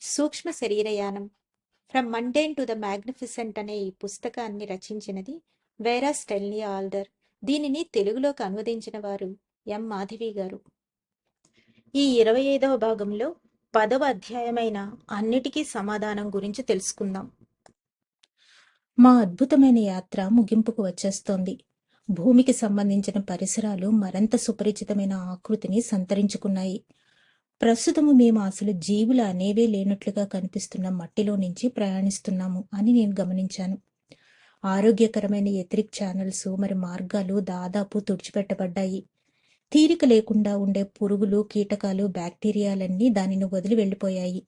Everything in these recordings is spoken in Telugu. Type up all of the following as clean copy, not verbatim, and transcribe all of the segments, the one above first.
సూక్ష్మ శరీరయానం from mundane to the magnificent అనే ఈ పుస్తకాన్ని రచించినది వేరా స్టెల్నీ ఆల్డర్. దీనిని తెలుగులోకి అనువదించిన వారు ఎం మాధవి గారు. ఈ 25వ భాగంలో 10వ అధ్యాయమైన అన్నిటికీ సమాధానం గురించి తెలుసుకుందాం. మా అద్భుతమైన యాత్ర ముగింపుకు వచ్చేస్తోంది. భూమికి సంబంధించిన పరిసరాలు మరింత సుపరిచితమైన ఆకృతిని సంతరించుకున్నాయి. ప్రస్తుతము మేము అసలు జీవులు అనేవే లేనట్లుగా కనిపిస్తున్న మట్టిలో నుంచి ప్రయాణిస్తున్నాము అని నేను గమనించాను. ఆరోగ్యకరమైన ఎథరిక్ ఛానల్స్ మరి మార్గాలు దాదాపు తుడిచిపెట్టబడ్డాయి. తీరిక లేకుండా ఉండే పురుగులు, కీటకాలు, బ్యాక్టీరియాలన్నీ దానిని వదిలి వెళ్ళిపోయాయి.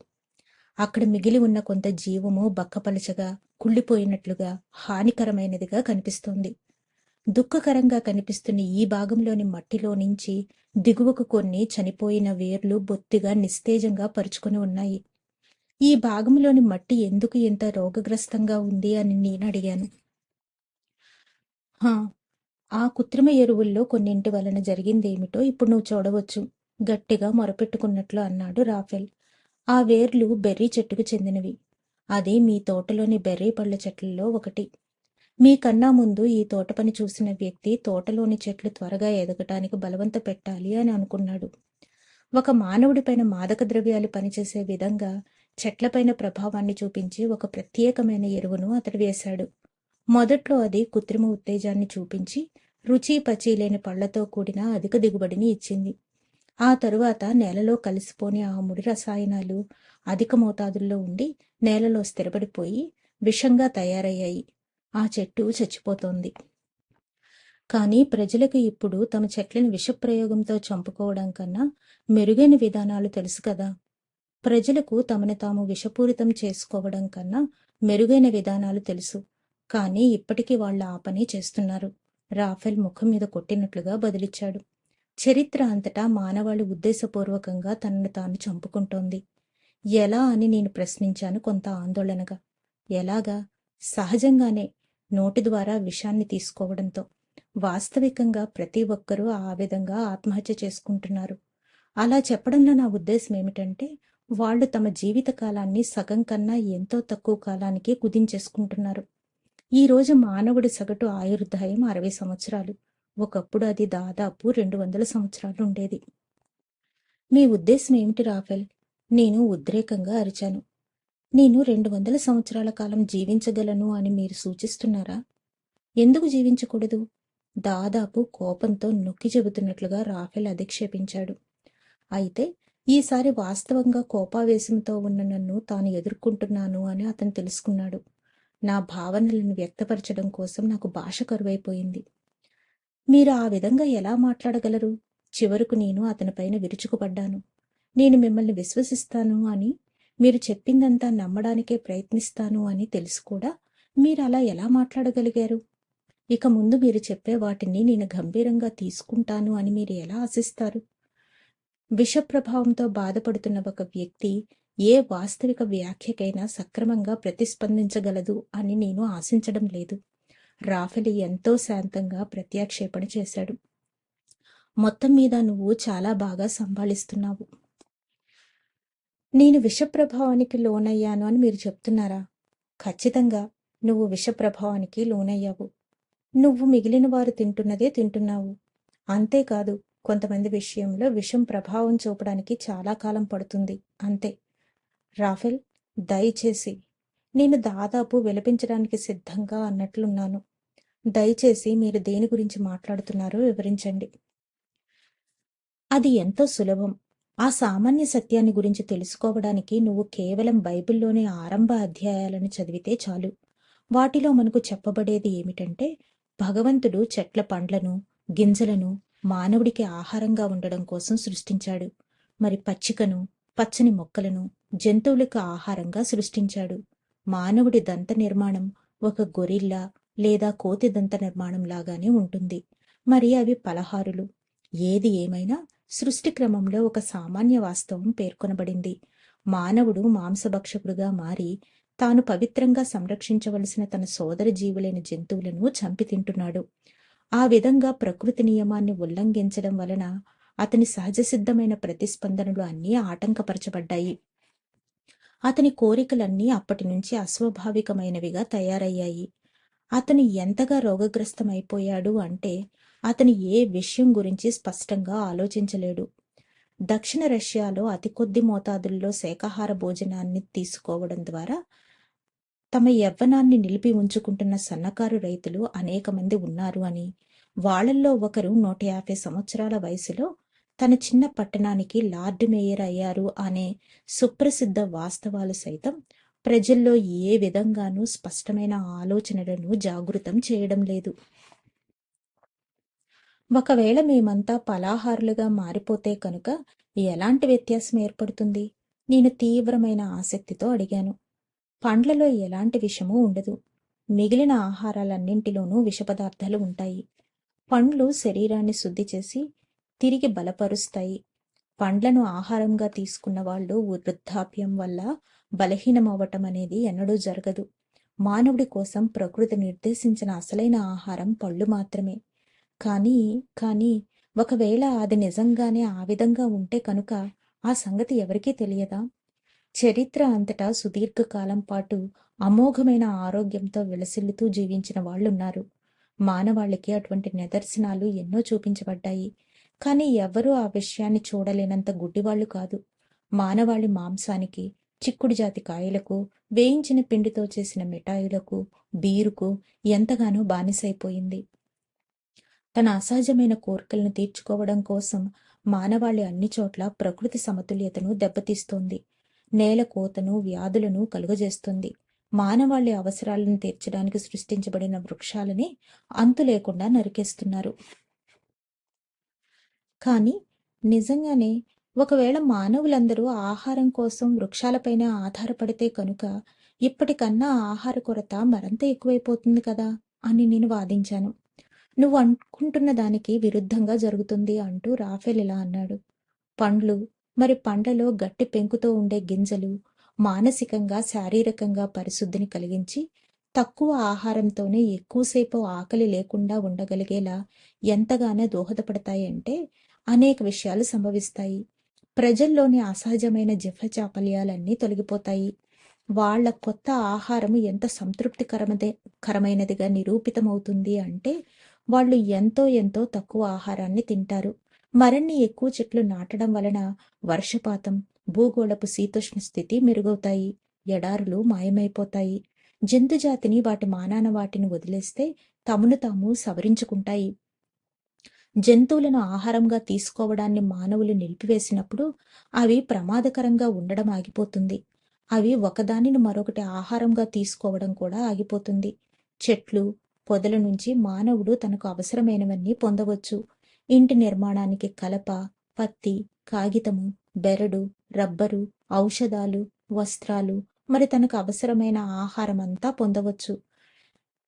అక్కడ మిగిలి ఉన్న కొంత జీవము బక్కపలచగా, కుళ్ళిపోయినట్లుగా, హానికరమైనదిగా కనిపిస్తోంది. దుఃఖకరంగా కనిపిస్తున్న ఈ భాగంలోని మట్టిలో నుంచి దిగువకు కొన్ని చనిపోయిన వేర్లు బొత్తిగా నిస్తేజంగా పరుచుకొని ఉన్నాయి. ఈ భాగంలోని మట్టి ఎందుకు ఇంత రోగగ్రస్తంగా ఉంది అని నేను అడిగాను. ఆ కృత్రిమ ఎరువుల్లో కొన్నింటి వలన జరిగిందేమిటో ఇప్పుడు నువ్వు చూడవచ్చు, గట్టిగా మొరపెట్టుకున్నట్లు అన్నాడు రాఫెల్. ఆ వేర్లు బెర్రీ చెట్టుకు చెందినవి. అది మీ తోటలోని బెర్రీ పళ్ళ చెట్లలో ఒకటి. మీకన్నా ముందు ఈ తోట పని చూసిన వ్యక్తి తోటలోని చెట్లు త్వరగా ఎదగటానికి బలవంత పెట్టాలి అని అనుకున్నాడు. ఒక మానవుడిపైన మాదక ద్రవ్యాలు పనిచేసే విధంగా చెట్లపైన ప్రభావాన్ని చూపించి ఒక ప్రత్యేకమైన ఎరువును అతడు వేశాడు. మొదట్లో అది కృత్రిమ ఉత్తేజాన్ని చూపించి రుచి పచి లేని పళ్లతో కూడిన అధిక దిగుబడిని ఇచ్చింది. ఆ తరువాత నేలలో కలిసిపోని ఆ ముడి రసాయనాలు అధిక మోతాదుల్లో ఉండి నేలలో స్థిరపడిపోయి విషంగా తయారయ్యాయి. ఆ చెట్టు చచ్చిపోతోంది. కానీ ప్రజలకు ఇప్పుడు తమ చెట్లను విషప్రయోగంతో చంపుకోవడం కన్నా మెరుగైన విధానాలు తెలుసు కదా. ప్రజలకు తమను తాము విషపూరితం చేసుకోవడం కన్నా మెరుగైన విధానాలు తెలుసు. కానీ ఇప్పటికీ వాళ్ళ ఆ పని చేస్తున్నారు. రాఫెల్ ముఖం మీద కొట్టినట్లుగా బదిలిచ్చాడు. చరిత్ర అంతటా మానవాళి ఉద్దేశపూర్వకంగా తనను తాను చంపుకుంటోంది. ఎలా అని నేను ప్రశ్నించాను కొంత ఆందోళనగా. ఎలాగా? సహజంగానే, నోటి ద్వారా విషాన్ని తీసుకోవడంతో. వాస్తవికంగా ప్రతి ఒక్కరూ ఆ విధంగా ఆత్మహత్య చేసుకుంటున్నారు. అలా చెప్పడంలో నా ఉద్దేశం ఏమిటంటే, వాళ్ళు తమ జీవిత కాలాన్ని సగం కన్నా ఎంతో తక్కువ కాలానికి కుదించేసుకుంటున్నారు. ఈరోజు మానవుడి సగటు ఆయుర్దాయం 60 సంవత్సరాలు. ఒకప్పుడు అది దాదాపు 200 సంవత్సరాలు ఉండేది. మీ ఉద్దేశం ఏమిటి రాఫెల్? నేను ఉద్రేకంగా అరిచాను. నేను 200 సంవత్సరాల కాలం జీవించగలను అని మీరు సూచిస్తున్నారా? ఎందుకు జీవించకూడదు? దాదాపు కోపంతో నొక్కి చెబుతున్నట్లుగా రాఫెల్ అధిక్షేపించాడు. అయితే ఈసారి వాస్తవంగా కోపావేశంతో ఉన్న నన్ను తాను ఎదుర్కొంటున్నాను అని అతను తెలుసుకున్నాడు. నా భావనలను వ్యక్తపరచడం కోసం నాకు భాష కరువైపోయింది. మీరు ఆ విధంగా ఎలా మాట్లాడగలరు? చివరకు నేను అతనిపైన విరుచుకుపడ్డాను. నేను మిమ్మల్ని విశ్వసిస్తాను అని, మీరు చెప్పిందంతా నమ్మడానికే ప్రయత్నిస్తాను అని తెలుసు కూడా మీరు అలా ఎలా మాట్లాడగలిగారు? ఇక ముందు మీరు చెప్పే వాటిని నేను గంభీరంగా తీసుకుంటాను అని మీరు ఎలా ఆశిస్తారు? విషప్రభావంతో బాధపడుతున్న ఒక వ్యక్తి ఏ వాస్తవిక వ్యాఖ్యకైనా సక్రమంగా ప్రతిస్పందించగలదు అని నేను ఆశించడం లేదు. రాఫెల్ ఎంతో శాంతంగా ప్రత్యాక్షేపణ చేశాడు. మొత్తం మీద నువ్వు చాలా బాగా సంభాళిస్తున్నావు. నేను విషప్రభావానికి లోనయ్యాను అని మీరు చెప్తున్నారా? ఖచ్చితంగా నువ్వు విషప్రభావానికి లోనయ్యావు. నువ్వు మిగిలిన వారు తింటున్నదే తింటున్నావు. అంతేకాదు, కొంతమంది విషయంలో విషం ప్రభావం చూపడానికి చాలా కాలం పడుతుంది, అంతే. రాఫెల్, దయచేసి, నేను దాదాపు విలపించడానికి సిద్ధంగా అన్నట్లున్నాను. దయచేసి మీరు దేని గురించి మాట్లాడుతున్నారో వివరించండి. అది ఎంతో సులభం. ఆ సామాన్య సత్యాన్ని గురించి తెలుసుకోవడానికి నువ్వు కేవలం బైబిల్లోని ఆరంభ అధ్యాయాలను చదివితే చాలు. వాటిలో మనకు చెప్పబడేది ఏమిటంటే, భగవంతుడు చెట్ల పండ్లను, గింజలను మానవుడికి ఆహారంగా ఉండడం కోసం సృష్టించాడు. మరి పచ్చికను, పచ్చని మొక్కలను జంతువులకు ఆహారంగా సృష్టించాడు. మానవుడి దంత నిర్మాణం ఒక గొరిల్లా లేదా కోతి దంత నిర్మాణం లాగానే ఉంటుంది. మరి అవి పలహారులు. ఏది ఏమైనా సృష్టి క్రమంలో ఒక సామాన్య వాస్తవం పేర్కొనబడింది. మానవుడు మాంసభక్షకుడుగా మారి తాను పవిత్రంగా సంరక్షించవలసిన తన సోదర జీవులైన జంతువులను చంపి తింటున్నాడు. ఆ విధంగా ప్రకృతి నియమాన్ని ఉల్లంఘించడం వలన అతని సహజసిద్ధమైన ప్రతిస్పందనలు అన్నీ ఆటంకపరచబడ్డాయి. అతని కోరికలన్నీ అప్పటినుంచి అస్వాభావికమైనవిగా తయారయ్యాయి. అతను ఎంతగా రోగగ్రస్తమైపోయాడు అంటే అతను ఏ విషయం గురించి స్పష్టంగా ఆలోచించలేడు. దక్షిణ రష్యాలో అతి కొద్ది మోతాదుల్లో శాకాహార భోజనాన్ని తీసుకోవడం ద్వారా తమ యవ్వనాన్ని నిలిపి ఉంచుకుంటున్న సన్నకారు రైతులు అనేక మంది ఉన్నారు అని, వాళ్ళల్లో ఒకరు 150 సంవత్సరాల వయసులో తన చిన్న పట్టణానికి లార్డ్ మేయర్ అయ్యారు అనే సుప్రసిద్ధ వాస్తవాలు సైతం ప్రజల్లో ఏ విధంగానూ స్పష్టమైన ఆలోచనలను జాగృతం చేయడం లేదు. ఒకవేళ మేమంతా ఫలాహారులుగా మారిపోతే కనుక ఎలాంటి వ్యత్యాసం ఏర్పడుతుంది? నేను తీవ్రమైన ఆసక్తితో అడిగాను. పండ్లలో ఎలాంటి విషమూ ఉండదు. మిగిలిన ఆహారాలన్నింటిలోనూ విషపదార్థాలు ఉంటాయి. పండ్లు శరీరాన్ని శుద్ధి చేసి తిరిగి బలపరుస్తాయి. పండ్లను ఆహారంగా తీసుకున్న వాళ్ళు వృద్ధాప్యం వల్ల బలహీనమవ్వటం అనేది ఎన్నడూ జరగదు. మానవుడి కోసం ప్రకృతి నిర్దేశించిన అసలైన ఆహారం పళ్ళు మాత్రమే. కానీ ఒకవేళ అది నిజంగానే ఆ విధంగా ఉంటే కనుక ఆ సంగతి ఎవరికీ తెలియదా? చరిత్ర అంతటా సుదీర్ఘకాలం పాటు అమోఘమైన ఆరోగ్యంతో విలసిల్లుతూ జీవించిన వాళ్ళున్నారు. మానవాళికి అటువంటి నిదర్శనాలు ఎన్నో చూపించబడ్డాయి. కానీ ఎవ్వరూ ఆ విషయాన్ని చూడలేనంత గుడ్డివాళ్లు కాదు. మానవాళి మాంసానికి, చిక్కుడు జాతి కాయలకు, వేయించిన పిండితో చేసిన మిఠాయిలకు, బీరుకు ఎంతగానో బానిసైపోయింది. తన అసహజమైన కోరికలను తీర్చుకోవడం కోసం మానవాళి అన్ని చోట్ల ప్రకృతి సమతుల్యతను దెబ్బతీస్తోంది. నేల కోతను, వ్యాధులను కలుగజేస్తుంది. మానవాళి అవసరాలను తీర్చడానికి సృష్టించబడిన వృక్షాలని అంతు లేకుండా నరికేస్తున్నారు. కానీ నిజంగానే ఒకవేళ మానవులందరూ ఆహారం కోసం వృక్షాలపైన ఆధారపడితే కనుక ఇప్పటికన్నా ఆహార కొరత మరింత ఎక్కువైపోతుంది కదా అని నేను వాదించాను. నువ్వు అనుకుంటున్న దానికి విరుద్ధంగా జరుగుతుంది అంటూ రాఫెల్ ఇలా అన్నాడు. పండ్లలో గట్టి పెంకుతో ఉండే గింజలు మానసికంగా, శారీరకంగా పరిశుద్ధిని కలిగించి తక్కువ ఆహారంతోనే ఎక్కువసేపు ఆకలి లేకుండా ఉండగలిగేలా ఎంతగానో దోహదపడతాయంటే అనేక విషయాలు సంభవిస్తాయి. ప్రజల్లోని అసహజమైన జిహ్వచాపల్యాలన్నీ తొలగిపోతాయి. వాళ్ళ కొత్త ఆహారం ఎంత కరమైనదిగా నిరూపితమవుతుంది అంటే వాళ్ళు ఎంతో తక్కువ ఆహారాన్ని తింటారు. మరిన్ని ఎక్కువ చెట్లు నాటడం వలన వర్షపాతం, భూగోళపు శీతోష్ణ స్థితి మెరుగవుతాయి. ఎడారులు మాయమైపోతాయి. జంతుజాతిని వాటి మానాన వాటిని వదిలేస్తే తమను తాము సవరించుకుంటాయి. జంతువులను ఆహారంగా తీసుకోవడాన్ని మానవులు నిలిపివేసినప్పుడు అవి ప్రమాదకరంగా ఉండడం ఆగిపోతుంది. అవి ఒకదానిని మరొకటి ఆహారంగా తీసుకోవడం కూడా ఆగిపోతుంది. చెట్లు, పొదల నుంచి మానవుడు తనకు అవసరమైనవన్నీ పొందవచ్చు. ఇంటి నిర్మాణానికి కలప, పత్తి, కాగితము, బెరడు, రబ్బరు, ఔషధాలు, వస్త్రాలు, మరి తనకు అవసరమైన ఆహారం అంతా పొందవచ్చు.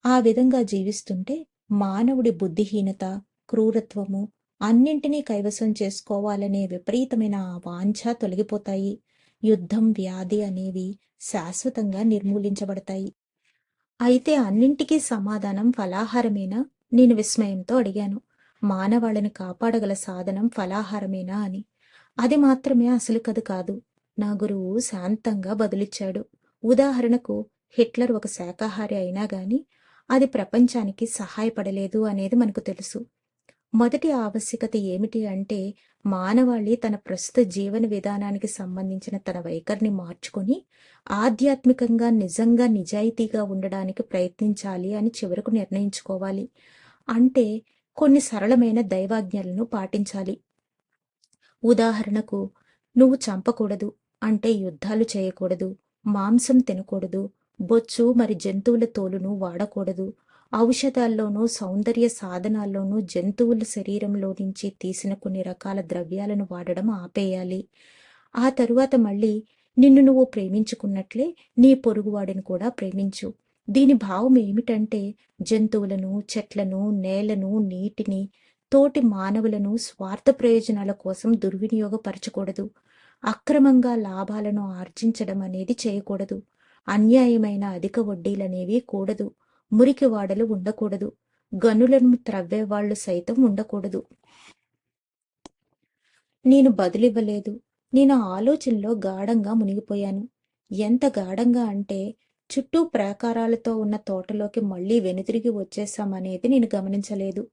ఆ విధంగా జీవిస్తుంటే మానవుడి బుద్ధిహీనత, క్రూరత్వము అన్నింటినీ కైవసం చేసుకోవాలనే విపరీతమైన వాంఛ తొలగిపోతాయి. యుద్ధం, వ్యాధి అనేవి శాశ్వతంగా నిర్మూలించబడతాయి. అయితే అన్నింటికీ సమాధానం ఫలాహారమేనా? నేను విస్మయంతో అడిగాను. మానవాళిని కాపాడగల సాధనం ఫలాహారమేనా అని. అది మాత్రమే అసలు కథ కాదు. నా గురువు శాంతంగా బదులిచ్చాడు. ఉదాహరణకు హిట్లర్ ఒక శాకాహారి అయినా గాని అది ప్రపంచానికి సహాయపడలేదు అనేది మనకు తెలుసు. మొదటి ఆవశ్యకత ఏమిటి అంటే మానవాళి తన ప్రస్తుత జీవన విధానానికి సంబంధించిన తన వైఖరిని మార్చుకొని ఆధ్యాత్మికంగా నిజంగా నిజాయితీగా ఉండడానికి ప్రయత్నించాలి అని చివరకు నిర్ణయించుకోవాలి. అంటే కొన్ని సరళమైన దైవాజ్ఞలను పాటించాలి. ఉదాహరణకు నువ్వు చంపకూడదు అంటే యుద్ధాలు చేయకూడదు, మాంసం తినకూడదు, బొచ్చు మరి జంతువుల తోలును వాడకూడదు, ఔషధాల్లోనూ సౌందర్య సాధనాల్లోనూ జంతువుల శరీరంలో నుంచి తీసిన కొన్ని రకాల ద్రవ్యాలను వాడడం ఆపేయాలి. ఆ తరువాత మళ్ళీ నిన్ను నువ్వు ప్రేమించుకున్నట్లే నీ పొరుగువాడిని కూడా ప్రేమించు. దీని భావం ఏమిటంటే జంతువులను, చెట్లను, నేలను, నీటిని, తోటి మానవులను స్వార్థ ప్రయోజనాల కోసం దుర్వినియోగపరచకూడదు. అక్రమంగా లాభాలను ఆర్జించడం అనేది చేయకూడదు. అన్యాయమైన అధిక వడ్డీలనేవి కూడదు. మురికివాడలు ఉండకూడదు. గనులను త్రవ్వేవాళ్లు సైతం ఉండకూడదు. నేను బదులివ్వలేదు. నేను ఆలోచనలో గాఢంగా మునిగిపోయాను. ఎంత గాఢంగా అంటే చుట్టూ ప్రాకారాలతో ఉన్న తోటలోకి మళ్ళీ వెనుతిరిగి వచ్చేసామనేది నేను గమనించలేదు.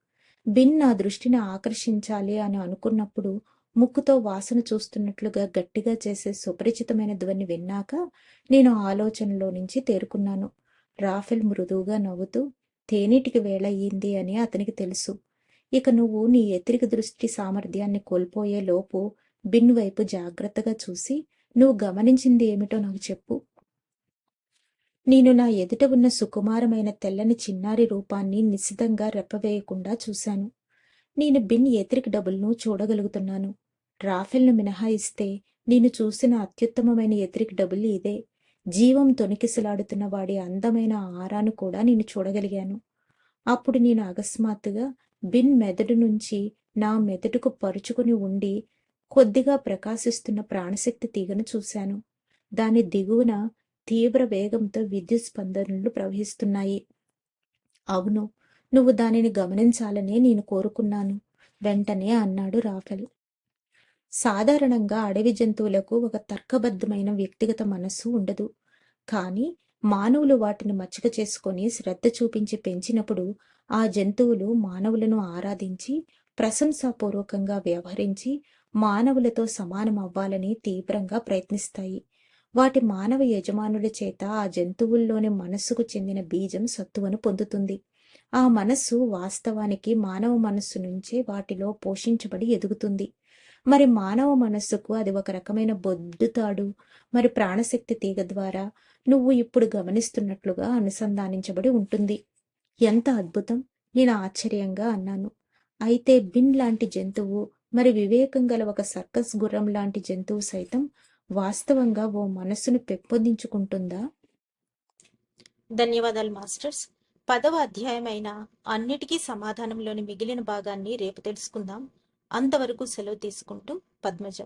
బిన్ నా దృష్టిని ఆకర్షించాలి అని అనుకున్నప్పుడు ముక్కుతో వాసన చూస్తున్నట్లుగా గట్టిగా చేసే సుపరిచితమైన ధ్వని విన్నాక నేను ఆలోచనలో నుంచి తేరుకున్నాను. రాఫెల్ మృదువుగా నవ్వుతూ, తేనీటికి వేళయ్యింది అని అతనికి తెలుసు. ఇక నువ్వు నీ ఎతిరిక దృష్టి సామర్థ్యాన్ని కోల్పోయే లోపు బిన్ వైపు జాగ్రత్తగా చూసి, నువ్వు గమనించింది ఏమిటో నాకు చెప్పు. నేను నా ఎదుట ఉన్న సుకుమారమైన తెల్లని చిన్నారి రూపాన్ని నిశితంగా రెప్పవేయకుండా చూశాను. నేను బిన్ ఎతిరిక డబుల్ను చూడగలుగుతున్నాను. రాఫెల్ను మినహాయిస్తే నేను చూసిన అత్యుత్తమమైన ఎతిరిక డబుల్ ఇదే. జీవం తొణికిసలాడుతున్న వాడి అందమైన ఆరాను కూడా నేను చూడగలిగాను. అప్పుడు నేను అకస్మాత్తుగా బిన్ మెదడు నుంచి నా మెదడుకు పరుచుకుని ఉండి కొద్దిగా ప్రకాశిస్తున్న ప్రాణశక్తి తీగను చూశాను. దాని దిగువన తీవ్ర వేగంతో విద్యుత్ స్పందనలు ప్రవహిస్తున్నాయి. అవును, నువ్వు దానిని గమనించాలనే నేను కోరుకున్నాను, వెంటనే అన్నాడు రాఫెల్. సాధారణంగా అడవి జంతువులకు ఒక తర్కబద్ధమైన వ్యక్తిగత మనస్సు ఉండదు. కానీ మానవులు వాటిని మచ్చిక చేసుకొని శ్రద్ధ చూపించి పెంచినప్పుడు ఆ జంతువులు మానవులను ఆరాధించి ప్రశంసాపూర్వకంగా వ్యవహరించి మానవులతో సమానం అవ్వాలని తీవ్రంగా ప్రయత్నిస్తాయి. వాటి మానవ యజమానుల చేత ఆ జంతువుల్లోని మనస్సుకు చెందిన బీజం సత్తువను పొందుతుంది. ఆ మనస్సు వాస్తవానికి మానవ మనస్సు నుంచే వాటిలో పోషించబడి ఎదుగుతుంది. మరి మానవ మనస్సుకు అది ఒక రకమైన బొద్దుతాడు, మరి ప్రాణశక్తి తీగ ద్వారా నువ్వు ఇప్పుడు గమనిస్తున్నట్లుగా అనుసంధానించబడి ఉంటుంది. ఎంత అద్భుతం! నేను ఆశ్చర్యంగా అన్నాను. అయితే బిన్ లాంటి జంతువు, మరి వివేకం గల ఒక సర్కస్ గుర్రం లాంటి జంతువు సైతం వాస్తవంగా ఓ మనస్సును పెంపొందించుకుంటుందా? ధన్యవాదాలు మాస్టర్స్. 10వ అధ్యాయం అయిన అన్నిటికీ సమాధానంలోని మిగిలిన భాగాన్ని రేపు తెలుసుకుందాం. అంతవరకు సెలవు తీసుకుంటూ పద్మజ.